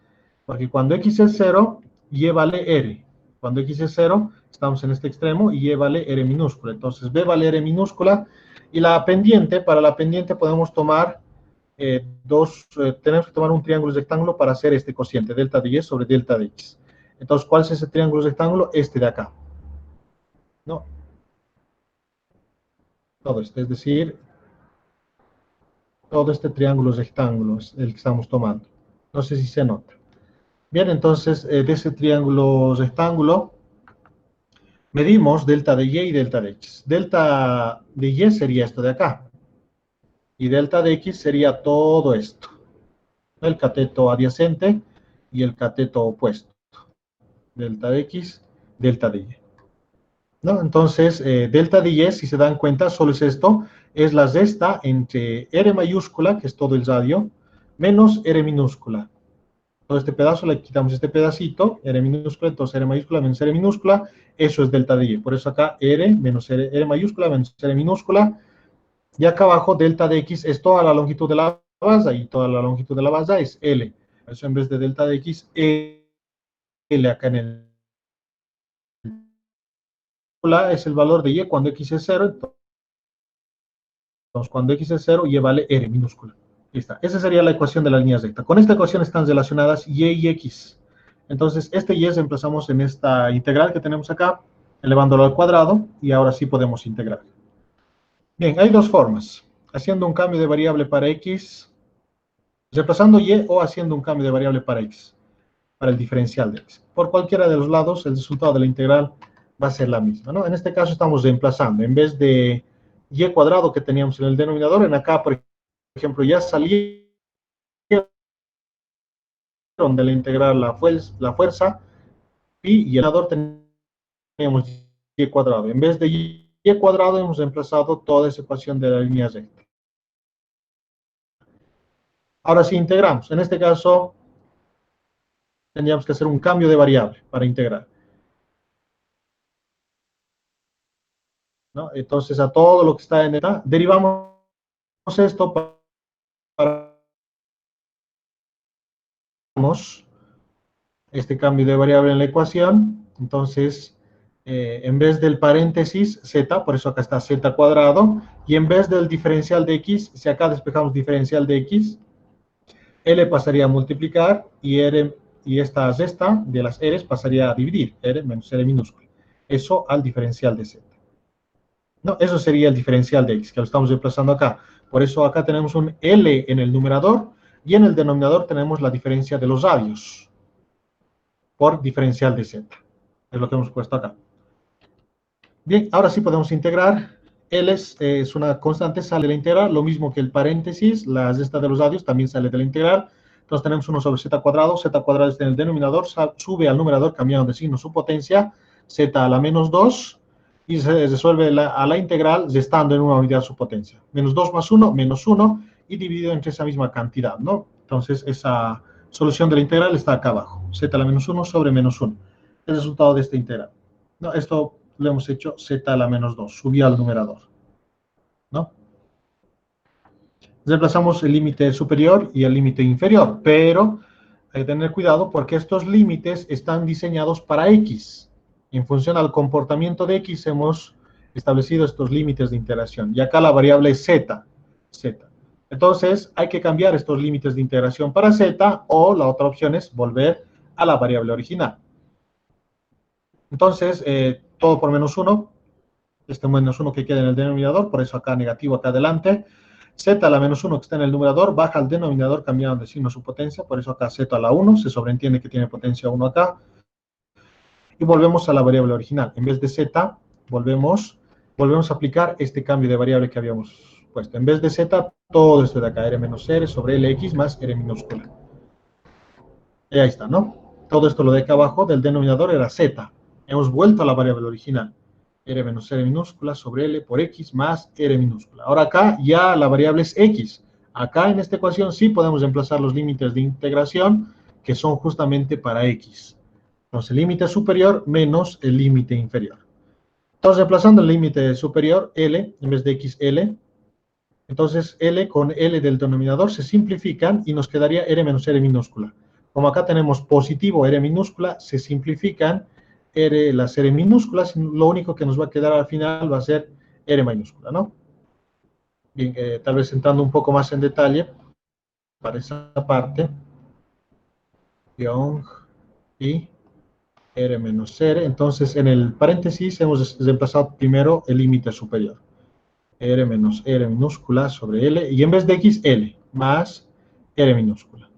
porque cuando x es 0, y vale r. Cuando x es 0, estamos en este extremo, y vale r minúscula. Entonces, b vale r minúscula, y la pendiente, para la pendiente podemos tomar tenemos que tomar un triángulo rectángulo para hacer este cociente, delta de y sobre delta de x. Entonces, ¿cuál es ese triángulo rectángulo? Este de acá, ¿no? Todo esto, es decir, todo este triángulo rectángulo es el que estamos tomando. No sé si se nota. Bien, entonces, de ese triángulo rectángulo, medimos delta de y delta de x. Delta de y sería esto de acá. Y delta de x sería todo esto. El cateto adyacente y el cateto opuesto. Delta de x, delta de y. ¿no? Entonces, delta de Y, si se dan cuenta, solo es esto, es la resta entre R mayúscula, que es todo el radio, menos R minúscula. Todo este pedazo le quitamos este pedacito, R minúscula, entonces R mayúscula menos R minúscula, eso es delta de Y. Por eso acá R menos R mayúscula menos R minúscula, y acá abajo delta de X es toda la longitud de la base, y toda la longitud de la base es L. Por eso en vez de delta de X, L acá en el es el valor de Y cuando X es 0, entonces cuando X es 0, Y vale R minúscula. Está. Esa sería la ecuación de la línea recta. Con esta ecuación están relacionadas Y y X. Entonces, este Y reemplazamos en esta integral que tenemos acá, elevándolo al cuadrado, y ahora sí podemos integrar. Bien, hay dos formas. Haciendo un cambio de variable para X, reemplazando Y o haciendo un cambio de variable para X, para el diferencial de X. Por cualquiera de los lados, el resultado de la integral va a ser la misma, ¿no? En este caso estamos reemplazando. En vez de Y cuadrado que teníamos en el denominador, en acá, por ejemplo, ya salía de la integral la fuerza, y el denominador teníamos Y cuadrado. En vez de Y cuadrado hemos reemplazado toda esa ecuación de la línea recta. Ahora sí integramos. En este caso tendríamos que hacer un cambio de variable para integrar, ¿no? Entonces a todo lo que está en esta, derivamos esto para este cambio de variable en la ecuación. Entonces, en vez del paréntesis z, por eso acá está z cuadrado, y en vez del diferencial de x, si acá despejamos diferencial de x, L pasaría a multiplicar y esta resta de las R's pasaría a dividir, R menos R minúscula. Eso al diferencial de Z. No, eso sería el diferencial de X, que lo estamos reemplazando acá. Por eso acá tenemos un L en el numerador y en el denominador tenemos la diferencia de los radios por diferencial de Z. Es lo que hemos puesto acá. Bien, ahora sí podemos integrar. L es una constante, sale de la integral, lo mismo que el paréntesis, la resta de los radios también sale de la integral. Entonces tenemos 1 sobre z cuadrado está en el denominador, sube al numerador cambiando de signo su potencia, z a la menos 2, y se resuelve a la integral restando en una unidad su potencia. Menos 2 más 1, menos 1, y dividido entre esa misma cantidad, ¿no? Entonces esa solución de la integral está acá abajo, z a la menos 1 sobre menos 1, el resultado de esta integral. No, esto lo hemos hecho z a la menos 2, subí al numerador, ¿no? Reemplazamos el límite superior y el límite inferior, pero hay que tener cuidado porque estos límites están diseñados para X. En función al comportamiento de X hemos establecido estos límites de integración. Y acá la variable es Z. Entonces hay que cambiar estos límites de integración para Z, o la otra opción es volver a la variable original. Entonces, todo por menos 1, este menos 1 que queda en el denominador, por eso acá negativo acá adelante. Z a la menos 1 que está en el numerador baja al denominador cambiando de signo su potencia, por eso acá Z a la 1, se sobreentiende que tiene potencia 1 acá. Y volvemos a la variable original. En vez de Z, volvemos a aplicar este cambio de variable que habíamos puesto. En vez de Z, todo esto de acá, R menos R sobre LX más R minúscula. Y ahí está, ¿no? Todo esto lo de acá abajo del denominador era Z. Hemos vuelto a la variable original. R menos R minúscula sobre L por X más R minúscula. Ahora acá ya la variable es X. Acá en esta ecuación sí podemos reemplazar los límites de integración que son justamente para X. Entonces el límite superior menos el límite inferior. Entonces reemplazando el límite superior, L, en vez de X, L. Entonces L con L del denominador se simplifican y nos quedaría R menos R minúscula. Como acá tenemos positivo R minúscula, se simplifican las R minúsculas, lo único que nos va a quedar al final va a ser R mayúscula, ¿no? Bien, tal vez entrando un poco más en detalle para esa parte, guión y R menos R, entonces en el paréntesis hemos reemplazado primero el límite superior, R menos R minúscula sobre L, y en vez de X, L, más R minúscula,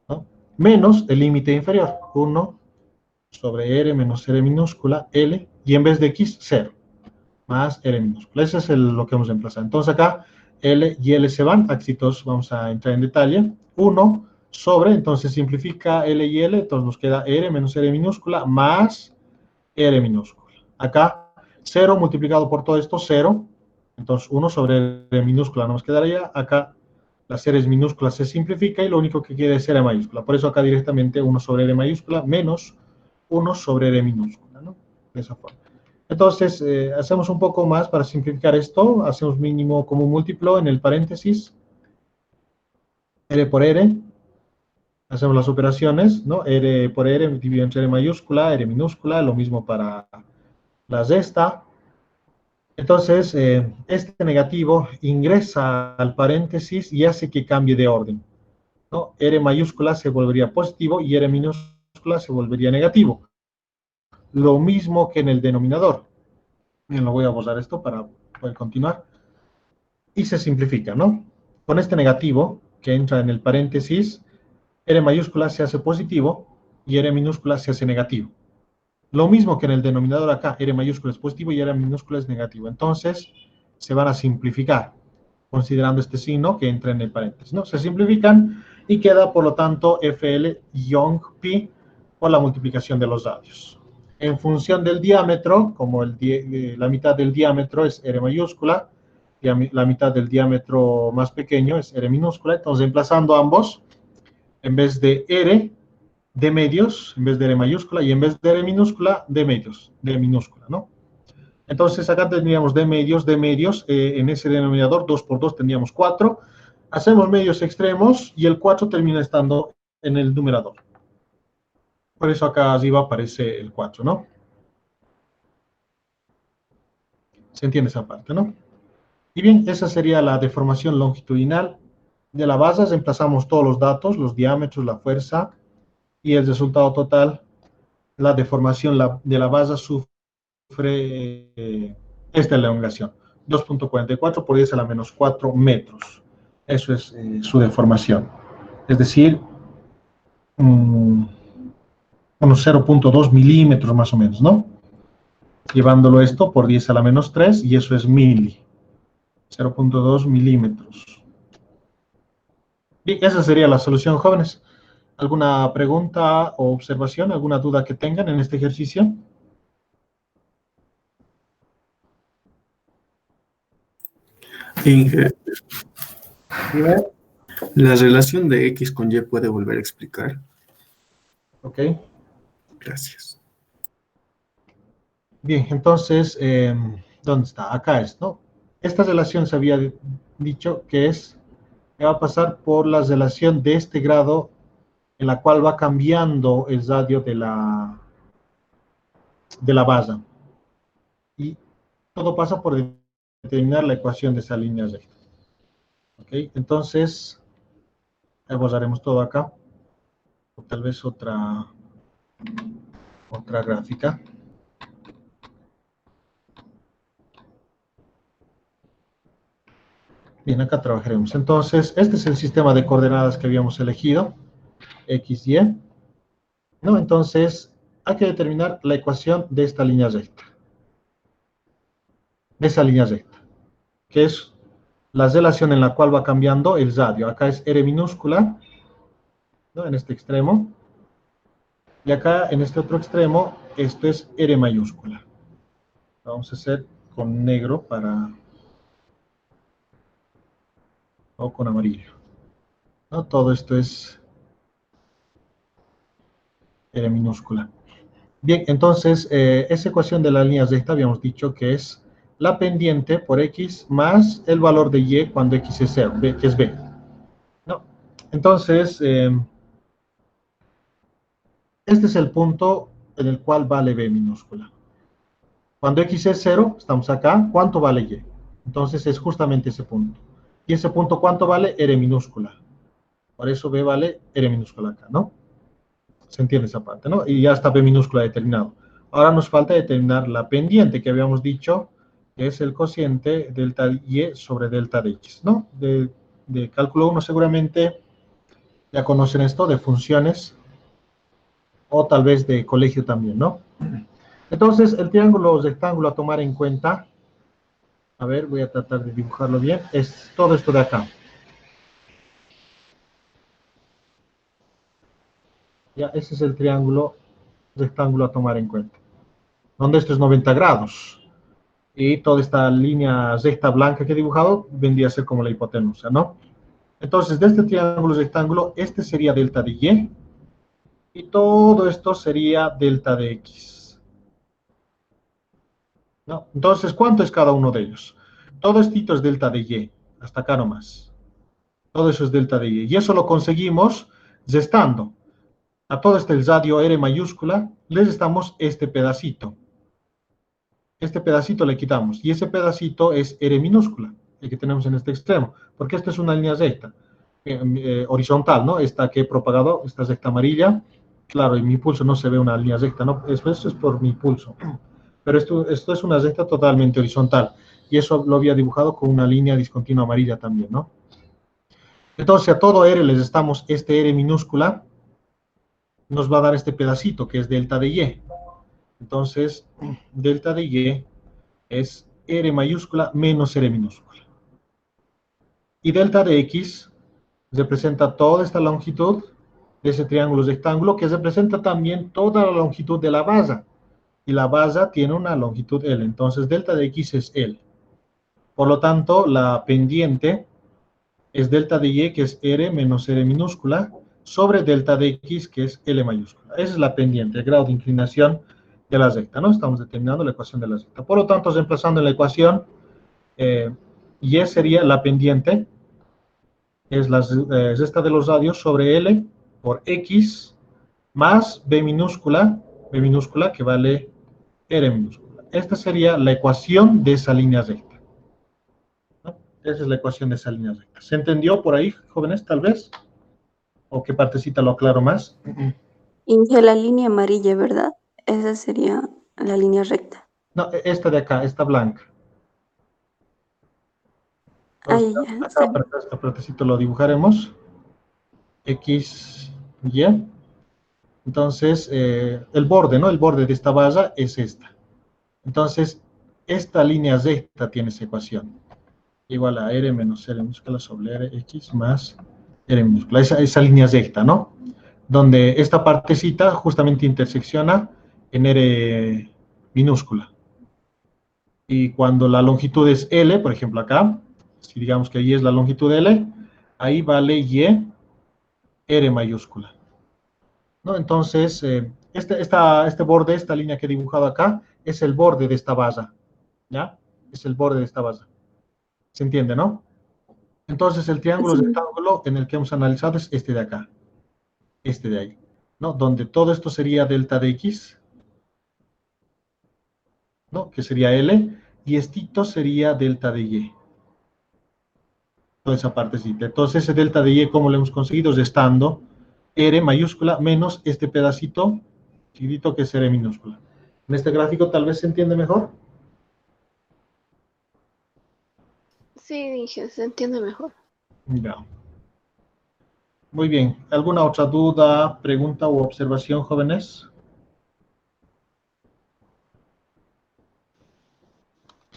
¿no? Menos el límite inferior, 1 sobre R menos R minúscula, L, y en vez de X, 0, más R minúscula. Eso es lo que hemos reemplazado. Entonces acá L y L se van, axitos, vamos a entrar en detalle, 1 sobre, entonces simplifica L y L, entonces nos queda R menos R minúscula más R minúscula. Acá, 0 multiplicado por todo esto, 0. Entonces, 1 sobre R minúscula nos quedaría. Acá, la series minúscula se simplifica y lo único que queda es R mayúscula. Por eso acá directamente 1 sobre R mayúscula menos 1 sobre R minúscula, ¿no? De esa forma. Entonces, hacemos un poco más para simplificar esto. Hacemos mínimo común múltiplo en el paréntesis. R por R. Hacemos las operaciones, ¿no? R por R dividido entre R mayúscula, R minúscula. Lo mismo para las de esta. Entonces, este negativo ingresa al paréntesis y hace que cambie de orden, ¿no? R mayúscula se volvería positivo y R minúscula se volvería negativo. Lo mismo que en el denominador. Bien, lo voy a borrar esto para poder continuar. Y se simplifica, ¿no? Con este negativo que entra en el paréntesis, R mayúscula se hace positivo y R minúscula se hace negativo. Lo mismo que en el denominador acá, R mayúscula es positivo y R minúscula es negativo. Entonces, se van a simplificar, considerando este signo que entra en el paréntesis, ¿no? Se simplifican y queda, por lo tanto, FL Young Pi por la multiplicación de los radios. En función del diámetro, como la mitad del diámetro es R mayúscula, y la mitad del diámetro más pequeño es R minúscula, entonces reemplazando ambos, en vez de R, de medios, en vez de R mayúscula, y en vez de R minúscula, de medios, de minúscula, ¿no? Entonces acá tendríamos de medios, en ese denominador, 2 por 2 tendríamos 4. Hacemos medios extremos y el 4 termina estando en el numerador. Por eso acá arriba aparece el 4, ¿no? Se entiende esa parte, ¿no? Y bien, esa sería la deformación longitudinal de la base. Reemplazamos todos los datos, los diámetros, la fuerza, y el resultado total, la deformación de la base sufre esta elongación, 2.44 por 10 a la menos 4 metros. Eso es su deformación. Es decir, unos 0.2 milímetros más o menos, ¿no? Llevándolo esto por 10 a la menos 3, y eso es mili. 0.2 milímetros. Bien, esa sería la solución, jóvenes. ¿Alguna pregunta o observación, alguna duda que tengan en este ejercicio? Inge, Dime. ¿la relación de X con Y puede volver a explicar? Ok. Gracias. Bien, entonces, ¿dónde está? Acá es, ¿no? Esta relación se había dicho que va a pasar por la relación de este grado en la cual va cambiando el radio de la base. Y todo pasa por determinar la ecuación de esa línea recta. ¿Ok? Entonces, borraremos todo acá. O tal vez otra gráfica. Bien, acá trabajaremos. Entonces, este es el sistema de coordenadas que habíamos elegido, X, Y, ¿no? Entonces, hay que determinar la ecuación de esta línea recta, de esa línea recta, que es la relación en la cual va cambiando el radio. Acá es R minúscula, ¿no? En este extremo, y acá en este otro extremo, esto es R mayúscula. Vamos a hacer con negro o con amarillo, ¿no? Todo esto es R minúscula. Bien, entonces, esa ecuación de la línea recta habíamos dicho que es la pendiente por X más el valor de Y cuando X es 0, que es B, ¿no? Entonces, este es el punto en el cual vale B minúscula. Cuando X es 0, estamos acá, ¿cuánto vale Y? Entonces es justamente ese punto. ¿Y ese punto cuánto vale? R minúscula. Por eso B vale R minúscula acá, ¿no? Se entiende esa parte, ¿no? Y ya está B minúscula determinado. Ahora nos falta determinar la pendiente que habíamos dicho, que es el cociente delta Y sobre delta de X, ¿no? De cálculo 1 seguramente ya conocen esto de funciones, o tal vez de colegio también, ¿no? Entonces, el triángulo rectángulo a tomar en cuenta, a ver, voy a tratar de dibujarlo bien, es todo esto de acá. Ya, ese es el triángulo rectángulo a tomar en cuenta. donde esto es 90 grados. Y toda esta línea recta blanca que he dibujado vendría a ser como la hipotenusa, ¿no? Entonces, de este triángulo rectángulo, este sería delta de y todo esto sería delta de x, ¿no? Entonces, ¿cuánto es cada uno de ellos? Todo esto es delta de hasta acá nomás. Todo eso es delta de y eso lo conseguimos restando. A todo este el radio R mayúscula, le restamos este pedacito. Este pedacito le quitamos, y ese pedacito es R minúscula, el que tenemos en este extremo, porque esta es una línea recta, horizontal, ¿no? Esta que he propagado, esta recta amarilla, claro, en mi pulso no se ve una línea recta, ¿no? Esto es por mi pulso, pero esto es una recta totalmente horizontal, y eso lo había dibujado con una línea discontinua amarilla también, ¿no? Entonces a todo R les restamos este R minúscula, nos va a dar este pedacito que es delta de Y. Entonces, delta de Y es R mayúscula menos R minúscula. Y delta de X representa toda esta longitud de ese triángulo rectángulo, que representa también toda la longitud de la base. Y la base tiene una longitud L. Entonces, delta de X es L. Por lo tanto, la pendiente es delta de Y, que es R menos R minúscula, sobre delta de X, que es L mayúscula. Esa es la pendiente, el grado de inclinación de la recta, ¿no? Estamos determinando la ecuación de la recta. Por lo tanto, reemplazando en la ecuación, Y sería la pendiente, es la recta de los radios sobre L por X más B minúscula que vale R minúscula. Esta sería la ecuación de esa línea recta, ¿no? Esa es la ecuación de esa línea recta. ¿Se entendió por ahí, jóvenes, tal vez? ¿O qué partecita lo aclaro más? Y dije la línea amarilla, ¿verdad? Esa sería la línea recta. No, esta de acá, esta blanca. Entonces, Ahí ya, está acá bien. para esta partecita lo dibujaremos. X, Y. Entonces, el borde, ¿no? El borde de esta barra es esta. Entonces, esta línea recta tiene esa ecuación. Igual a R menos R minúscula sobre R, X más R minúscula. Esa línea recta, ¿no? Donde esta partecita justamente intersecciona en R minúscula. Y cuando la longitud es L, por ejemplo acá, si digamos que Y es la longitud L, ahí vale Y, R mayúscula, ¿no? Entonces, este borde, esta línea que he dibujado acá, es el borde de esta base, ¿ya? Es el borde de esta base. ¿Se entiende, no? Entonces, el triángulo Sí. rectángulo en el que hemos analizado es este de acá, este de ahí, ¿no? Donde todo esto sería delta de X, ¿no? Que sería L, y estito sería delta de Y. Toda esa partecita. Entonces, ese delta de Y, ¿cómo lo hemos conseguido? Restando R mayúscula menos este pedacito chiquitito que es R minúscula. En este gráfico tal vez se entiende mejor. Sí, dije, se entiende mejor. Ya. Muy bien. ¿Alguna otra duda, pregunta u observación, jóvenes?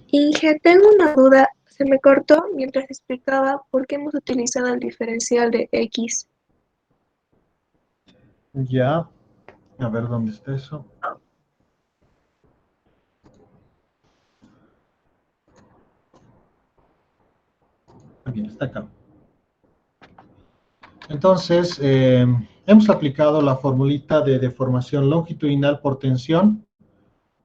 Inge, tengo una duda. Se me cortó mientras explicaba por qué hemos utilizado el diferencial de X. Ya. A ver, ¿dónde está eso? Bien, está acá. Entonces, hemos aplicado la formulita de deformación longitudinal por tensión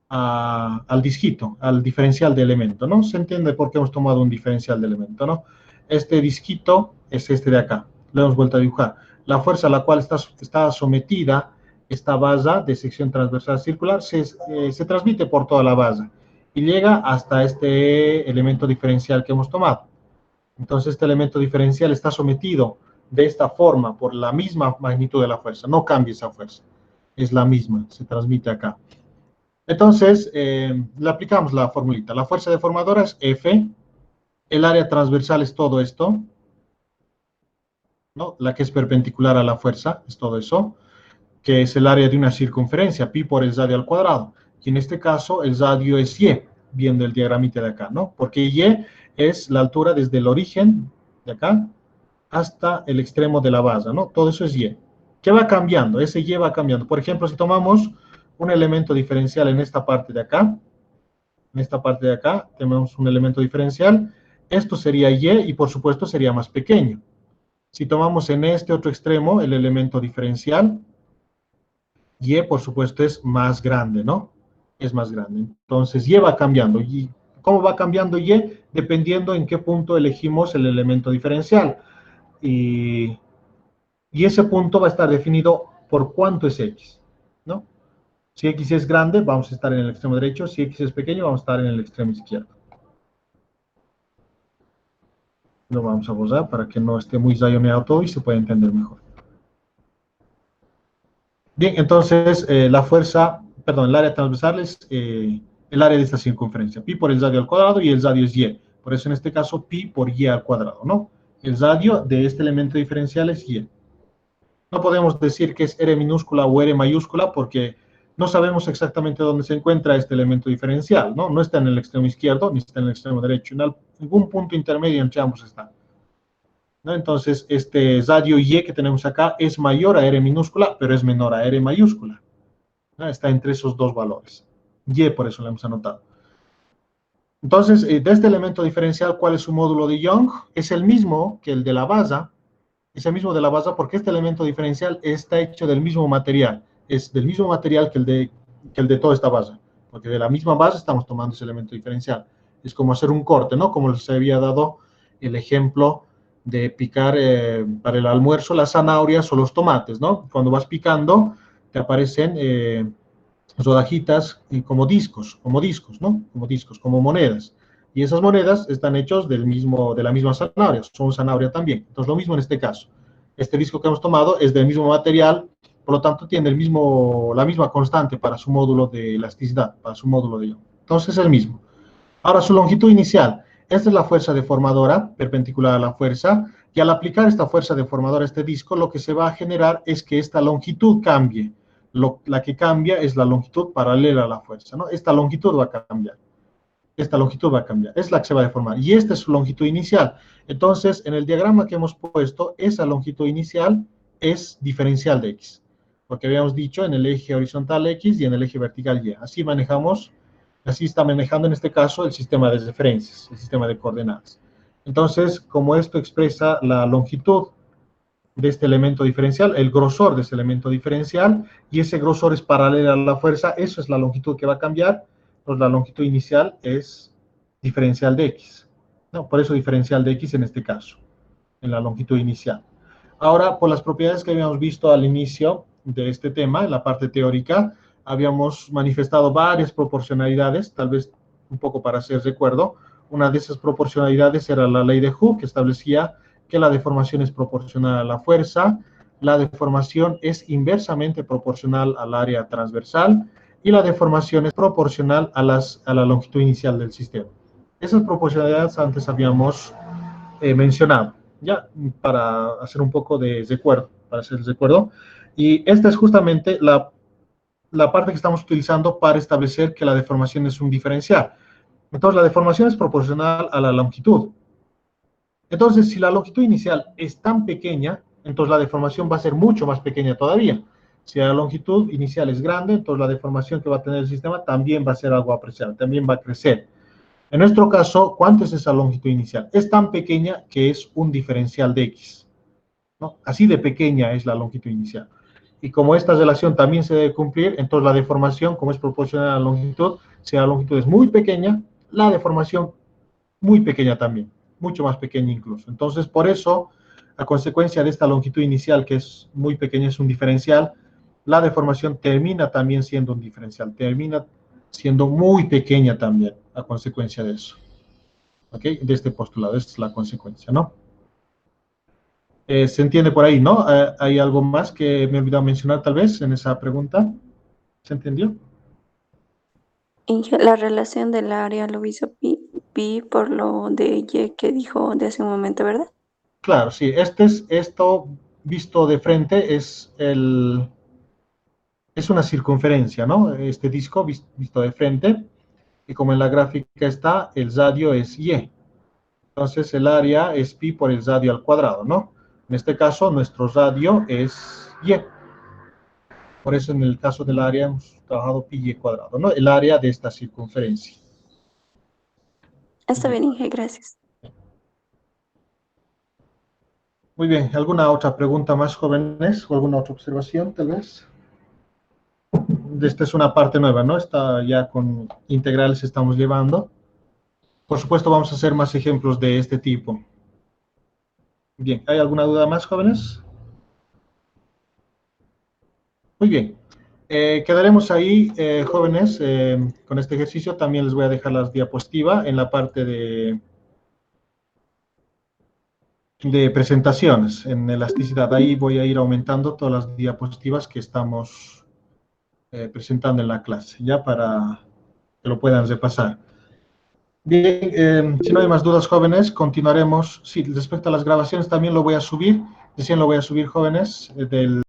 al disquito, al diferencial de elemento, ¿no? Se entiende por qué hemos tomado un diferencial de elemento, ¿no? Este disquito es este de acá, lo hemos vuelto a dibujar. La fuerza a la cual está sometida esta base de sección transversal circular se transmite por toda la base y llega hasta este elemento diferencial que hemos tomado. Entonces, este elemento diferencial está sometido de esta forma por la misma magnitud de la fuerza, no cambia esa fuerza, es la misma, se transmite acá. Entonces, le aplicamos la formulita. La fuerza deformadora es F, el área transversal es todo esto, ¿no? La que es perpendicular a la fuerza es todo eso, que es el área de una circunferencia, pi por el radio al cuadrado. Y en este caso, el radio es Y, viendo el diagramita de acá, ¿no? Porque Y es la altura desde el origen de acá hasta el extremo de la base, ¿no? Todo eso es Y. ¿Qué va cambiando? Ese Y va cambiando. Por ejemplo, si tomamos un elemento diferencial en esta parte de acá. En esta parte de acá tenemos un elemento diferencial. Esto sería Y y por supuesto sería más pequeño. Si tomamos en este otro extremo el elemento diferencial, Y por supuesto es más grande, ¿no? Es más grande. Entonces Y va cambiando. ¿Y cómo va cambiando Y? Dependiendo en qué punto elegimos el elemento diferencial. Y ese punto va a estar definido por cuánto es X, ¿no? Si X es grande, vamos a estar en el extremo derecho. Si X es pequeño, vamos a estar en el extremo izquierdo. Lo vamos a borrar para que no esté muy zayoneado todo y se pueda entender mejor. Bien, entonces la fuerza, perdón, el área transversal es el área de esta circunferencia. Pi por el radio al cuadrado y el radio es Y. Por eso en este caso pi por Y al cuadrado, ¿no? El radio de este elemento diferencial es Y. No podemos decir que es R minúscula o R mayúscula porque no sabemos exactamente dónde se encuentra este elemento diferencial, ¿no? No está en el extremo izquierdo ni está en el extremo derecho. En algún punto intermedio entre ambos está, ¿no? Entonces, este radio Y que tenemos acá es mayor a R minúscula, pero es menor a R mayúscula, ¿no? Está entre esos dos valores. Y por eso lo hemos anotado. Entonces, de este elemento diferencial, ¿cuál es su módulo de Young? Es el mismo que el de la base. Es el mismo de la base porque este elemento diferencial está hecho del mismo material. Es del mismo material que el de toda esta base. Porque de la misma base estamos tomando ese elemento diferencial. Es como hacer un corte, ¿no? Como les había dado el ejemplo de picar para el almuerzo las zanahorias o los tomates, ¿no? Cuando vas picando, te aparecen rodajitas como discos, ¿no? Como discos, como monedas. Y esas monedas están hechos de la misma zanahoria, son zanahoria también. Entonces, lo mismo en este caso. Este disco que hemos tomado es del mismo material, por lo tanto, tiene la misma constante para su módulo de elasticidad, para su módulo de Young. Entonces, es el mismo. Ahora, su longitud inicial. Esta es la fuerza deformadora, perpendicular a la fuerza, y al aplicar esta fuerza deformadora a este disco, lo que se va a generar es que esta longitud cambie. La que cambia es la longitud paralela a la fuerza, ¿no? Esta longitud va a cambiar. Esta longitud va a cambiar, es la que se va a deformar, y esta es su longitud inicial. Entonces, en el diagrama que hemos puesto, esa longitud inicial es diferencial de X, porque habíamos dicho en el eje horizontal X y en el eje vertical Y. Así está manejando en este caso el sistema de referencias, el sistema de coordenadas. Entonces, como esto expresa la longitud de este elemento diferencial, el grosor de este elemento diferencial, y ese grosor es paralelo a la fuerza, eso es la longitud que va a cambiar. Pues la longitud inicial es diferencial de X, ¿no? Por eso diferencial de X en este caso, en la longitud inicial. Ahora, por las propiedades que habíamos visto al inicio de este tema, en la parte teórica, habíamos manifestado varias proporcionalidades, tal vez un poco para hacer recuerdo. Una de esas proporcionalidades era la ley de Hooke, que establecía que la deformación es proporcional a la fuerza, la deformación es inversamente proporcional al área transversal, y la deformación es proporcional a la longitud inicial del sistema. Esas proporcionalidades antes habíamos mencionado, ya para hacer un poco de recuerdo, y esta es justamente la parte que estamos utilizando para establecer que la deformación es un diferencial. Entonces, la deformación es proporcional a la longitud. Entonces, si la longitud inicial es tan pequeña, entonces la deformación va a ser mucho más pequeña todavía. Si la longitud inicial es grande, entonces la deformación que va a tener el sistema también va a ser algo apreciable, también va a crecer. En nuestro caso, ¿cuánto es esa longitud inicial? Es tan pequeña que es un diferencial de X, ¿no? Así de pequeña es la longitud inicial. Y como esta relación también se debe cumplir, entonces la deformación, como es proporcional a la longitud, si la longitud es muy pequeña, la deformación muy pequeña también, mucho más pequeña incluso. Entonces, por eso, a consecuencia de esta longitud inicial, que es muy pequeña, es un diferencial, la deformación termina también siendo un diferencial, termina siendo muy pequeña también, a consecuencia de eso. ¿Ok? De este postulado, esta es la consecuencia, ¿no? Se entiende por ahí, ¿no? ¿Hay algo más que me he olvidado mencionar tal vez en esa pregunta? ¿Se entendió? La relación del área lo hizo pi por lo de Y que dijo de hace un momento, ¿verdad? Claro, sí. Esto visto de frente es una circunferencia, ¿no? Este disco visto de frente, y como en la gráfica está, el radio es Y. Entonces el área es pi por el radio al cuadrado, ¿no? En este caso, nuestro radio es Y. Por eso en el caso del área hemos trabajado pi y cuadrado, ¿no? El área de esta circunferencia. Está bien, Inge, gracias. Muy bien, ¿alguna otra pregunta más, jóvenes? ¿O alguna otra observación, tal vez? Esta es una parte nueva, ¿no? Esta ya con integrales estamos llevando. Por supuesto, vamos a hacer más ejemplos de este tipo. Bien, ¿hay alguna duda más, jóvenes? Muy bien. Quedaremos ahí, jóvenes, con este ejercicio. También les voy a dejar las diapositivas en la parte de presentaciones, en elasticidad. Ahí voy a ir aumentando todas las diapositivas que estamos presentando en la clase, ya para que lo puedan repasar. Bien, si no hay más dudas, jóvenes, continuaremos. Sí, respecto a las grabaciones también lo voy a subir. Recién lo voy a subir, jóvenes, del